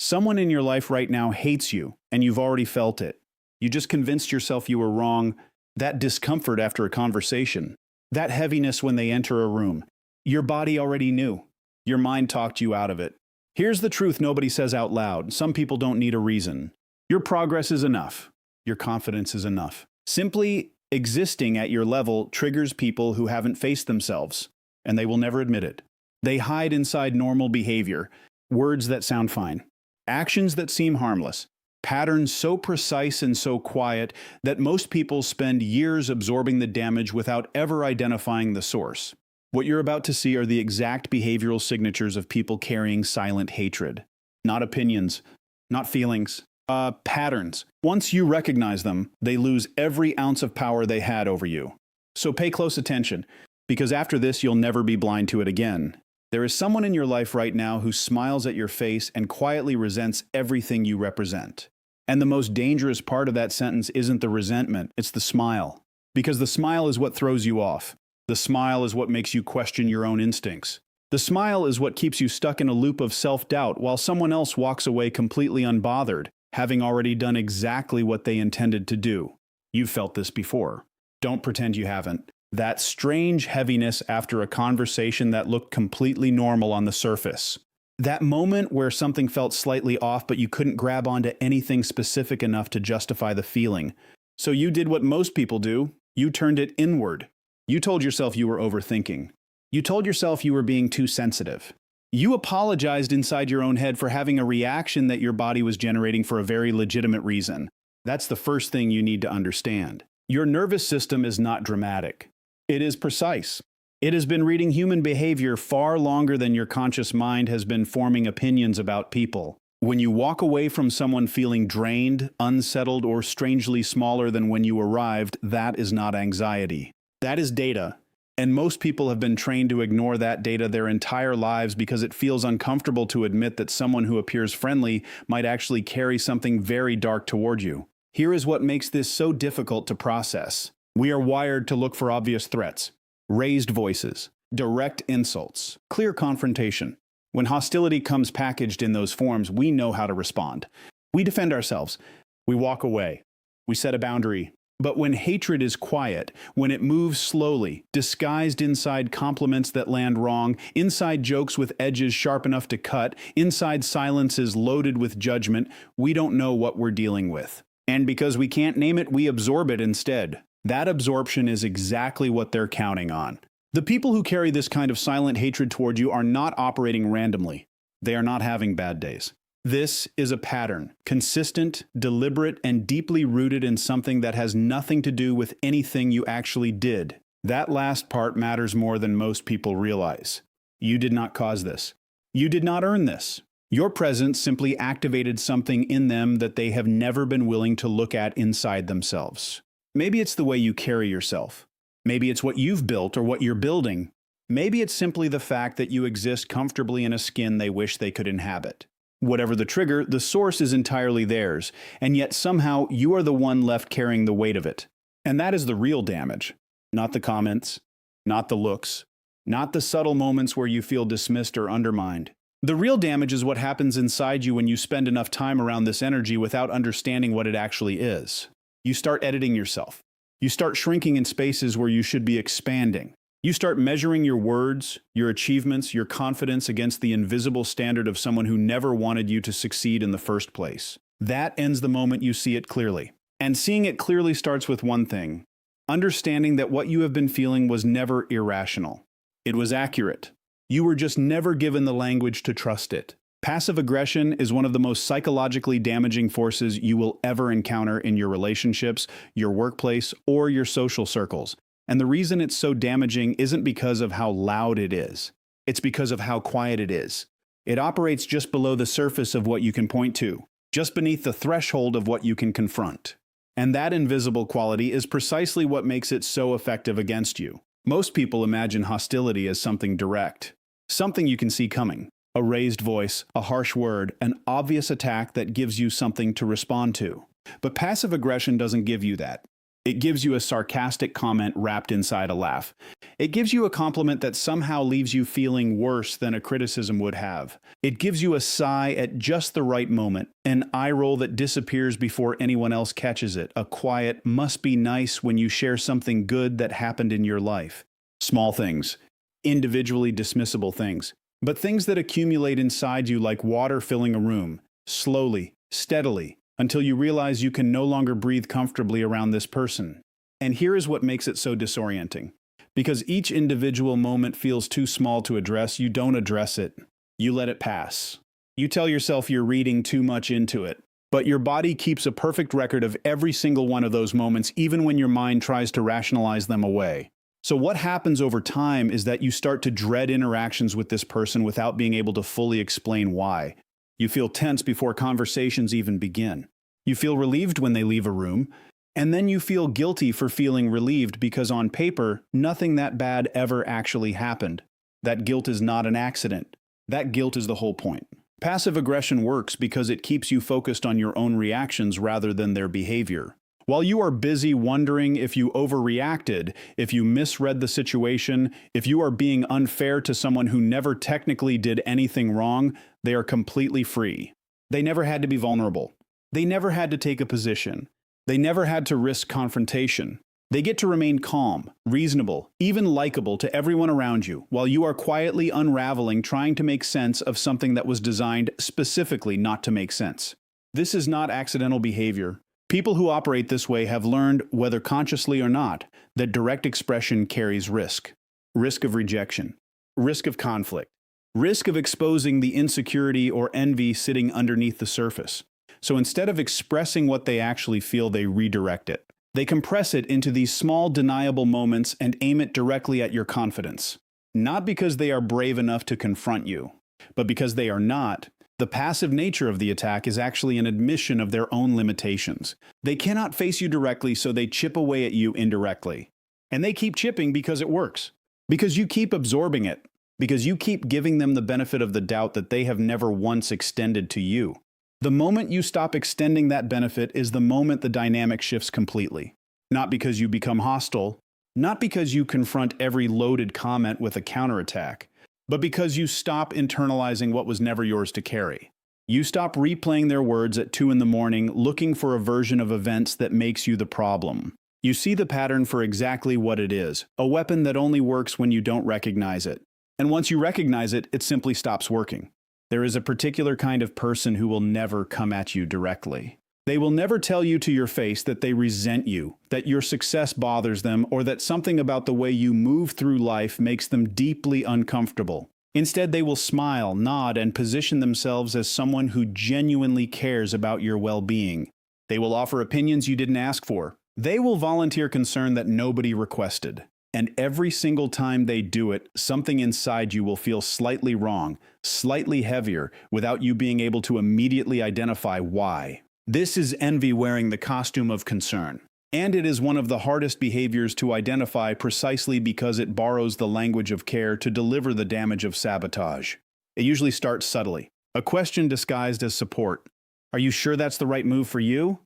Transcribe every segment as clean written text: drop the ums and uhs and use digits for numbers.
Someone in your life right now hates you, and you've already felt it. You just convinced yourself you were wrong. That discomfort after a conversation, that heaviness when they enter a room. Your body already knew. Your mind talked you out of it. Here's the truth nobody says out loud. Some people don't need a reason. Your progress is enough. Your confidence is enough. Simply existing at your level triggers people who haven't faced themselves, and they will never admit it. They hide inside normal behavior, words that sound fine, actions that seem harmless, patterns so precise and so quiet that most people spend years absorbing the damage without ever identifying the source. What you're about to see are the exact behavioral signatures of people carrying silent hatred. Not opinions, not feelings, patterns. Once you recognize them, they lose every ounce of power they had over you. So pay close attention, because after this you'll never be blind to it again. There is someone in your life right now who smiles at your face and quietly resents everything you represent. And the most dangerous part of that sentence isn't the resentment, it's the smile. Because the smile is what throws you off. The smile is what makes you question your own instincts. The smile is what keeps you stuck in a loop of self-doubt while someone else walks away completely unbothered, having already done exactly what they intended to do. You've felt this before. Don't pretend you haven't. That strange heaviness after a conversation that looked completely normal on the surface. That moment where something felt slightly off but you couldn't grab onto anything specific enough to justify the feeling. So you did what most people do. You turned it inward. You told yourself you were overthinking. You told yourself you were being too sensitive. You apologized inside your own head for having a reaction that your body was generating for a very legitimate reason. That's the first thing you need to understand. Your nervous system is not dramatic. It is precise. It has been reading human behavior far longer than your conscious mind has been forming opinions about people. When you walk away from someone feeling drained, unsettled, or strangely smaller than when you arrived, that is not anxiety. That is data. And most people have been trained to ignore that data their entire lives because it feels uncomfortable to admit that someone who appears friendly might actually carry something very dark toward you. Here is what makes this so difficult to process. We are wired to look for obvious threats, raised voices, direct insults, clear confrontation. When hostility comes packaged in those forms, we know how to respond. We defend ourselves. We walk away. We set a boundary. But when hatred is quiet, when it moves slowly, disguised inside compliments that land wrong, inside jokes with edges sharp enough to cut, inside silences loaded with judgment, we don't know what we're dealing with. And because we can't name it, we absorb it instead. That absorption is exactly what they're counting on. The people who carry this kind of silent hatred toward you are not operating randomly. They are not having bad days. This is a pattern, consistent, deliberate, and deeply rooted in something that has nothing to do with anything you actually did. That last part matters more than most people realize. You did not cause this. You did not earn this. Your presence simply activated something in them that they have never been willing to look at inside themselves. Maybe it's the way you carry yourself. Maybe it's what you've built or what you're building. Maybe it's simply the fact that you exist comfortably in a skin they wish they could inhabit. Whatever the trigger, the source is entirely theirs, and yet somehow you are the one left carrying the weight of it. And that is the real damage. Not the comments, not the looks, not the subtle moments where you feel dismissed or undermined. The real damage is what happens inside you when you spend enough time around this energy without understanding what it actually is. You start editing yourself. You start shrinking in spaces where you should be expanding. You start measuring your words, your achievements, your confidence against the invisible standard of someone who never wanted you to succeed in the first place. That ends the moment you see it clearly. And seeing it clearly starts with one thing: understanding that what you have been feeling was never irrational. It was accurate. You were just never given the language to trust it. Passive aggression is one of the most psychologically damaging forces you will ever encounter in your relationships, your workplace, or your social circles. And the reason it's so damaging isn't because of how loud it is. It's because of how quiet it is. It operates just below the surface of what you can point to, just beneath the threshold of what you can confront. And that invisible quality is precisely what makes it so effective against you. Most people imagine hostility as something direct, something you can see coming. A raised voice, a harsh word, an obvious attack that gives you something to respond to. But passive aggression doesn't give you that. It gives you a sarcastic comment wrapped inside a laugh. It gives you a compliment that somehow leaves you feeling worse than a criticism would have. It gives you a sigh at just the right moment, an eye roll that disappears before anyone else catches it, a quiet, must be nice when you share something good that happened in your life. Small things, individually dismissible things, but things that accumulate inside you like water filling a room, slowly, steadily, until you realize you can no longer breathe comfortably around this person. And here is what makes it so disorienting. Because each individual moment feels too small to address, you don't address it. You let it pass. You tell yourself you're reading too much into it. But your body keeps a perfect record of every single one of those moments, even when your mind tries to rationalize them away. So what happens over time is that you start to dread interactions with this person without being able to fully explain why. You feel tense before conversations even begin. You feel relieved when they leave a room, and then you feel guilty for feeling relieved because on paper, nothing that bad ever actually happened. That guilt is not an accident. That guilt is the whole point. Passive aggression works because it keeps you focused on your own reactions rather than their behavior. While you are busy wondering if you overreacted, if you misread the situation, if you are being unfair to someone who never technically did anything wrong, they are completely free. They never had to be vulnerable. They never had to take a position. They never had to risk confrontation. They get to remain calm, reasonable, even likable to everyone around you, while you are quietly unraveling trying to make sense of something that was designed specifically not to make sense. This is not accidental behavior. People who operate this way have learned, whether consciously or not, that direct expression carries risk. Risk of rejection. Risk of conflict. Risk of exposing the insecurity or envy sitting underneath the surface. So instead of expressing what they actually feel, they redirect it. They compress it into these small, deniable moments and aim it directly at your confidence. Not because they are brave enough to confront you, but because they are not. The passive nature of the attack is actually an admission of their own limitations. They cannot face you directly, so they chip away at you indirectly. And they keep chipping because it works. Because you keep absorbing it. Because you keep giving them the benefit of the doubt that they have never once extended to you. The moment you stop extending that benefit is the moment the dynamic shifts completely. Not because you become hostile, not because you confront every loaded comment with a counterattack, but because you stop internalizing what was never yours to carry. You stop replaying their words at 2 in the morning, looking for a version of events that makes you the problem. You see the pattern for exactly what it is, a weapon that only works when you don't recognize it. And once you recognize it, it simply stops working. There is a particular kind of person who will never come at you directly. They will never tell you to your face that they resent you, that your success bothers them, or that something about the way you move through life makes them deeply uncomfortable. Instead, they will smile, nod, and position themselves as someone who genuinely cares about your well-being. They will offer opinions you didn't ask for. They will volunteer concern that nobody requested. And every single time they do it, something inside you will feel slightly wrong, slightly heavier, without you being able to immediately identify why. This is envy wearing the costume of concern. And it is one of the hardest behaviors to identify precisely because it borrows the language of care to deliver the damage of sabotage. It usually starts subtly. A question disguised as support. Are you sure that's the right move for you?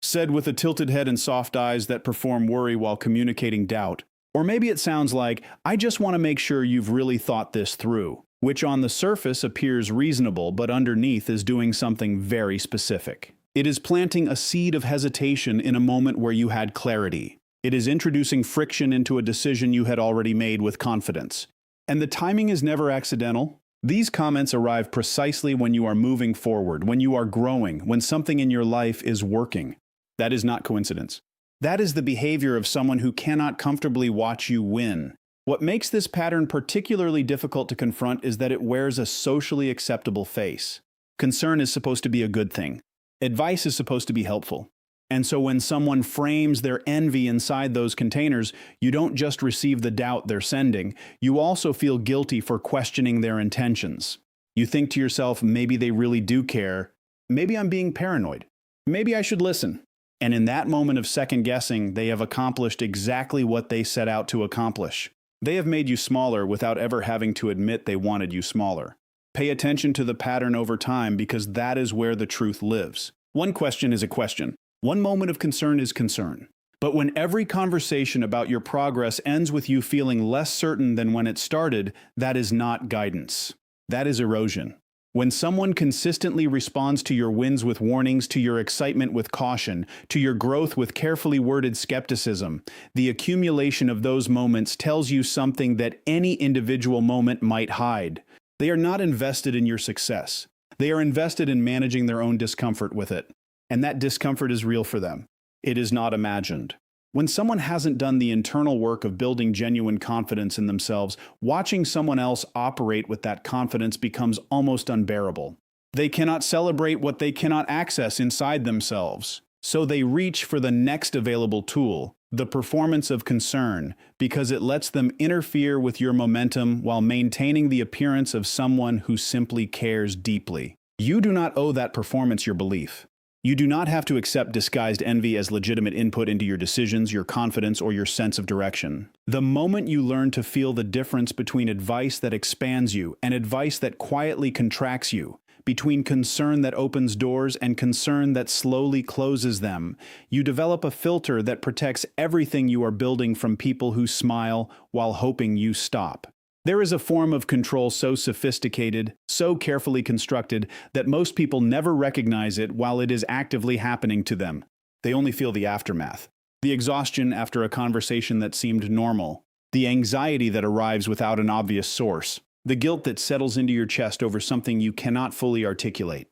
Said with a tilted head and soft eyes that perform worry while communicating doubt. Or maybe it sounds like, I just want to make sure you've really thought this through, which on the surface appears reasonable but underneath is doing something very specific. It is planting a seed of hesitation in a moment where you had clarity. It is introducing friction into a decision you had already made with confidence. And the timing is never accidental. These comments arrive precisely when you are moving forward, when you are growing, when something in your life is working. That is not coincidence. That is the behavior of someone who cannot comfortably watch you win. What makes this pattern particularly difficult to confront is that it wears a socially acceptable face. Concern is supposed to be a good thing. Advice is supposed to be helpful. And so when someone frames their envy inside those containers, you don't just receive the doubt they're sending, you also feel guilty for questioning their intentions. You think to yourself, maybe they really do care. Maybe I'm being paranoid. Maybe I should listen. And in that moment of second guessing, they have accomplished exactly what they set out to accomplish. They have made you smaller without ever having to admit they wanted you smaller. Pay attention to the pattern over time because that is where the truth lives. One question is a question. One moment of concern is concern. But when every conversation about your progress ends with you feeling less certain than when it started, that is not guidance. That is erosion. When someone consistently responds to your wins with warnings, to your excitement with caution, to your growth with carefully worded skepticism, the accumulation of those moments tells you something that any individual moment might hide. They are not invested in your success. They are invested in managing their own discomfort with it. And that discomfort is real for them. It is not imagined. When someone hasn't done the internal work of building genuine confidence in themselves, watching someone else operate with that confidence becomes almost unbearable. They cannot celebrate what they cannot access inside themselves. So they reach for the next available tool, the performance of concern, because it lets them interfere with your momentum while maintaining the appearance of someone who simply cares deeply. You do not owe that performance your belief. You do not have to accept disguised envy as legitimate input into your decisions, your confidence, or your sense of direction. The moment you learn to feel the difference between advice that expands you and advice that quietly contracts you, between concern that opens doors and concern that slowly closes them, you develop a filter that protects everything you are building from people who smile while hoping you stop. There is a form of control so sophisticated, so carefully constructed, that most people never recognize it while it is actively happening to them. They only feel the aftermath. The exhaustion after a conversation that seemed normal. The anxiety that arrives without an obvious source. The guilt that settles into your chest over something you cannot fully articulate.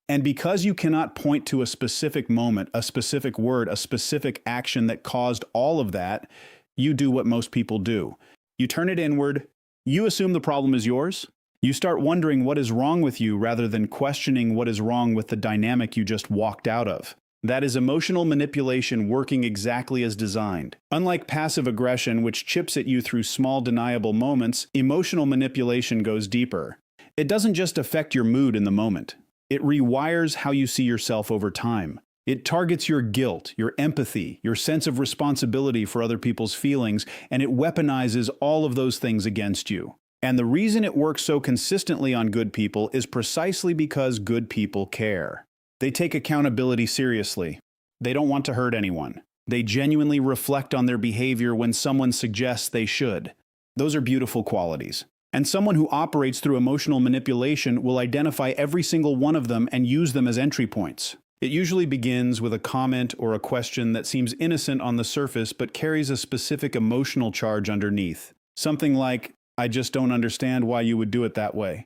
And because you cannot point to a specific moment, a specific word, a specific action that caused all of that, you do what most people do. You turn it inward. You assume the problem is yours. You start wondering what is wrong with you rather than questioning what is wrong with the dynamic you just walked out of. That is emotional manipulation working exactly as designed. Unlike passive aggression, which chips at you through small deniable moments, emotional manipulation goes deeper. It doesn't just affect your mood in the moment. It rewires how you see yourself over time. It targets your guilt, your empathy, your sense of responsibility for other people's feelings, and it weaponizes all of those things against you. And the reason it works so consistently on good people is precisely because good people care. They take accountability seriously. They don't want to hurt anyone. They genuinely reflect on their behavior when someone suggests they should. Those are beautiful qualities. And someone who operates through emotional manipulation will identify every single one of them and use them as entry points. It usually begins with a comment or a question that seems innocent on the surface but carries a specific emotional charge underneath. Something like, "I just don't understand why you would do it that way."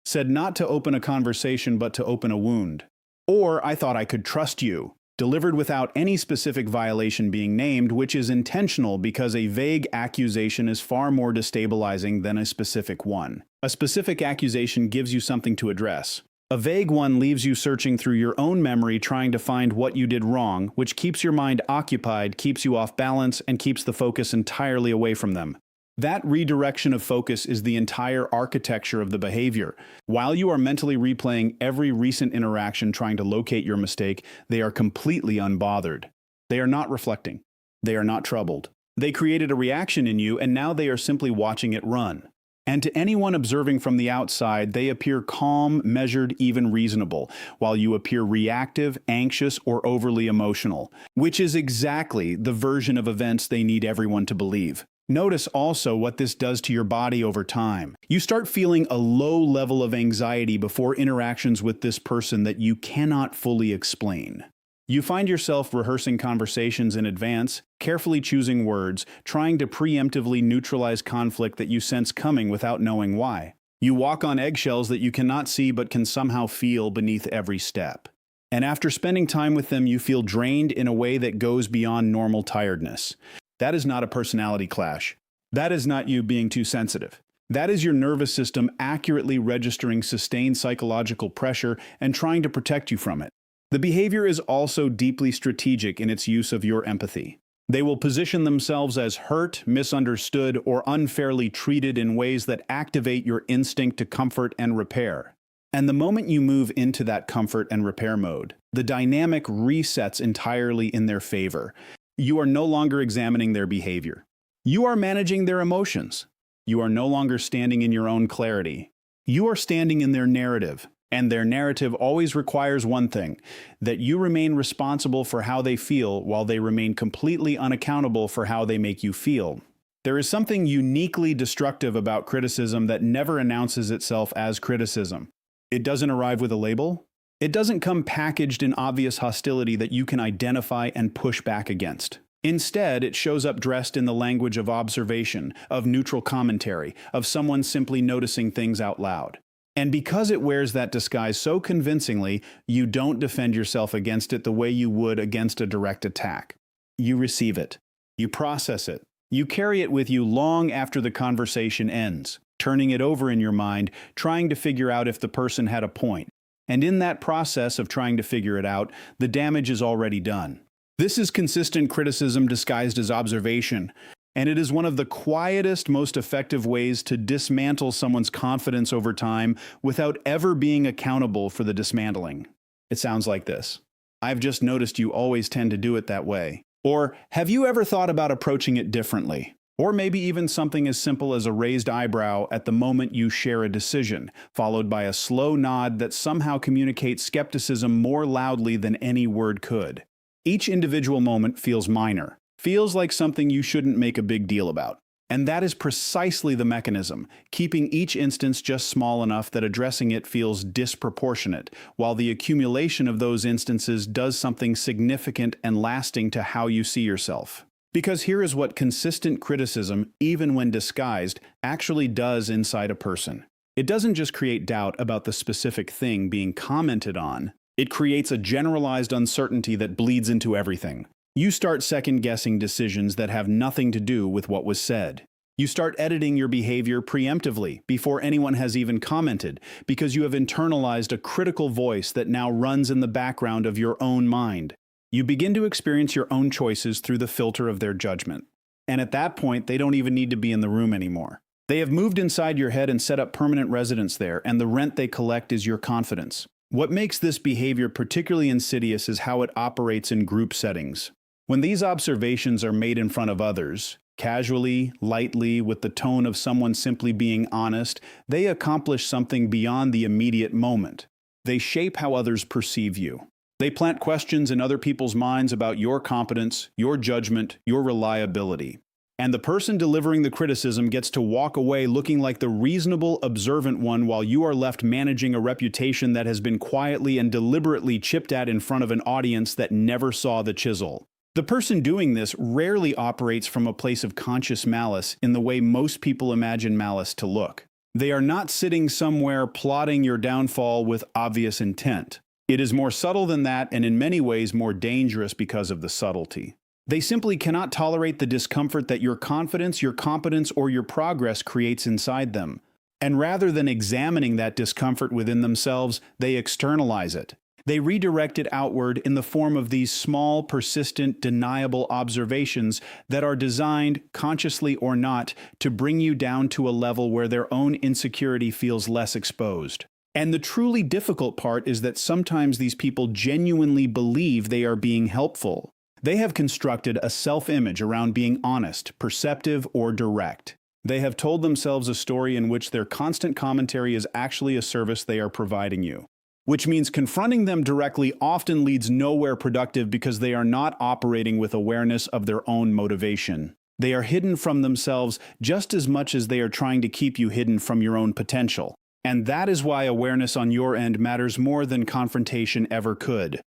Said not to open a conversation but to open a wound. Or, "I thought I could trust you." Delivered without any specific violation being named, which is intentional because a vague accusation is far more destabilizing than a specific one. A specific accusation gives you something to address. A vague one leaves you searching through your own memory trying to find what you did wrong, which keeps your mind occupied, keeps you off balance, and keeps the focus entirely away from them. That redirection of focus is the entire architecture of the behavior. While you are mentally replaying every recent interaction trying to locate your mistake, they are completely unbothered. They are not reflecting. They are not troubled. They created a reaction in you, and now they are simply watching it run. And to anyone observing from the outside, they appear calm, measured, even reasonable, while you appear reactive, anxious, or overly emotional, which is exactly the version of events they need everyone to believe. Notice also what this does to your body over time. You start feeling a low level of anxiety before interactions with this person that you cannot fully explain. You find yourself rehearsing conversations in advance, carefully choosing words, trying to preemptively neutralize conflict that you sense coming without knowing why. You walk on eggshells that you cannot see but can somehow feel beneath every step. And after spending time with them, you feel drained in a way that goes beyond normal tiredness. That is not a personality clash. That is not you being too sensitive. That is your nervous system accurately registering sustained psychological pressure and trying to protect you from it. The behavior is also deeply strategic in its use of your empathy. They will position themselves as hurt, misunderstood, or unfairly treated in ways that activate your instinct to comfort and repair. And the moment you move into that comfort and repair mode, the dynamic resets entirely in their favor. You are no longer examining their behavior. You are managing their emotions. You are no longer standing in your own clarity. You are standing in their narrative. And their narrative always requires one thing: that you remain responsible for how they feel while they remain completely unaccountable for how they make you feel. There is something uniquely destructive about criticism that never announces itself as criticism. It doesn't arrive with a label. It doesn't come packaged in obvious hostility that you can identify and push back against. Instead, it shows up dressed in the language of observation, of neutral commentary, of someone simply noticing things out loud. And because it wears that disguise so convincingly, you don't defend yourself against it the way you would against a direct attack. You receive it. You process it. You carry it with you long after the conversation ends, turning it over in your mind, trying to figure out if the person had a point. And in that process of trying to figure it out, the damage is already done. This is consistent criticism disguised as observation, and it is one of the quietest, most effective ways to dismantle someone's confidence over time without ever being accountable for the dismantling. It sounds like this: "I've just noticed you always tend to do it that way." Or, "Have you ever thought about approaching it differently?" Or maybe even something as simple as a raised eyebrow at the moment you share a decision, followed by a slow nod that somehow communicates skepticism more loudly than any word could. Each individual moment feels minor, feels like something you shouldn't make a big deal about. And that is precisely the mechanism, keeping each instance just small enough that addressing it feels disproportionate, while the accumulation of those instances does something significant and lasting to how you see yourself. Because here is what consistent criticism, even when disguised, actually does inside a person. It doesn't just create doubt about the specific thing being commented on. It creates a generalized uncertainty that bleeds into everything. You start second-guessing decisions that have nothing to do with what was said. You start editing your behavior preemptively before anyone has even commented, because you have internalized a critical voice that now runs in the background of your own mind. You begin to experience your own choices through the filter of their judgment. And at that point, they don't even need to be in the room anymore. They have moved inside your head and set up permanent residence there, and the rent they collect is your confidence. What makes this behavior particularly insidious is how it operates in group settings. When these observations are made in front of others, casually, lightly, with the tone of someone simply being honest, they accomplish something beyond the immediate moment. They shape how others perceive you. They plant questions in other people's minds about your competence, your judgment, your reliability. And the person delivering the criticism gets to walk away looking like the reasonable, observant one, while you are left managing a reputation that has been quietly and deliberately chipped at in front of an audience that never saw the chisel. The person doing this rarely operates from a place of conscious malice in the way most people imagine malice to look. They are not sitting somewhere plotting your downfall with obvious intent. It is more subtle than that, and in many ways more dangerous because of the subtlety. They simply cannot tolerate the discomfort that your confidence, your competence, or your progress creates inside them. And rather than examining that discomfort within themselves, they externalize it. They redirect it outward in the form of these small, persistent, deniable observations that are designed, consciously or not, to bring you down to a level where their own insecurity feels less exposed. And the truly difficult part is that sometimes these people genuinely believe they are being helpful. They have constructed a self-image around being honest, perceptive, or direct. They have told themselves a story in which their constant commentary is actually a service they are providing you. Which means confronting them directly often leads nowhere productive because they are not operating with awareness of their own motivation. They are hidden from themselves just as much as they are trying to keep you hidden from your own potential. And that is why awareness on your end matters more than confrontation ever could.